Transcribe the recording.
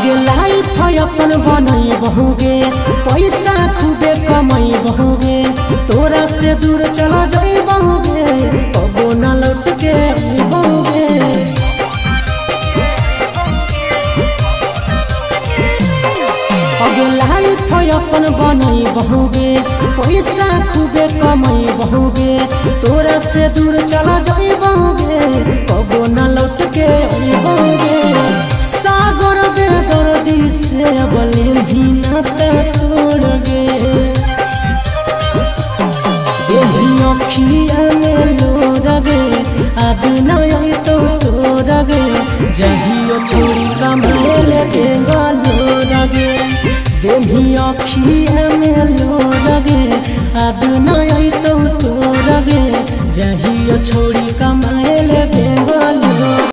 आगे लाइफ अपन बनई बहुगे, पैसा खूबे कमाई बहुगे, तोरा से दूर चला जाई बहुगे, कबो न लौट के बहुगे। आगे लाइफ अपन बनई बहुगे, पैसा खूबे कमाई बहुगे, तोरा से दूर चला जाई बहुगे, कबो न लौट के बहुगे। सागर बेदर्दी से बोले भी नाता तोड़ गे, यही अखिया में लोर गे, अब नहीं तो तोड़ गे, जहियो छोड़ी कमाए लगे लोर गे, यही अखिया में लोर गे, अब नहीं तो तोड़ गे, जहियो छोड़ी कमाए लगे।